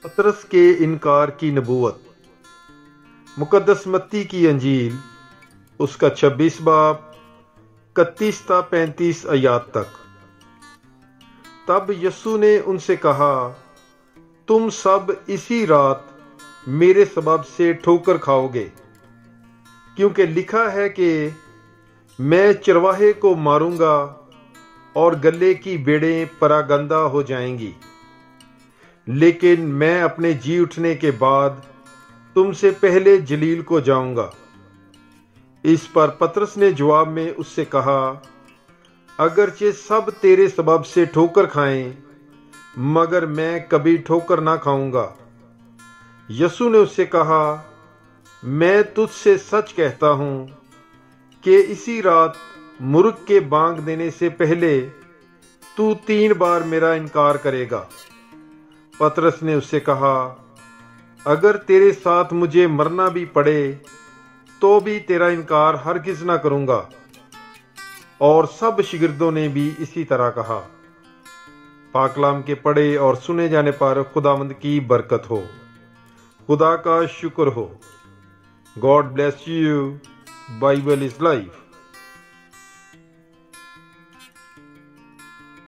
पतरस के इनकार की नबूवत। मुकद्दस मत्ती की अंजील उसका 26 बाब 31 ता 35 आयात तक। तब यीशु ने उनसे कहा, तुम सब इसी रात मेरे सबब से ठोकर खाओगे, क्योंकि लिखा है कि मैं चरवाहे को मारूंगा और गले की भेड़ें परागंदा हो जाएंगी। लेकिन मैं अपने जी उठने के बाद तुमसे पहले जलील को जाऊंगा। इस पर पतरस ने जवाब में उससे कहा, अगरचे सब तेरे सबब से ठोकर खाएं, मगर मैं कभी ठोकर ना खाऊंगा। यीशु ने उससे कहा, मैं तुझसे सच कहता हूं कि इसी रात मुर्ग के बांग देने से पहले तू 3 बार मेरा इनकार करेगा। पतरस ने उससे कहा, अगर तेरे साथ मुझे मरना भी पड़े तो भी तेरा इनकार हरगिज ना करूंगा। और सब शिगिर्दों ने भी इसी तरह कहा। पाकलाम के पढ़े और सुने जाने पर खुदावंद की बरकत हो। खुदा का शुक्र हो। God bless you. Bible is life.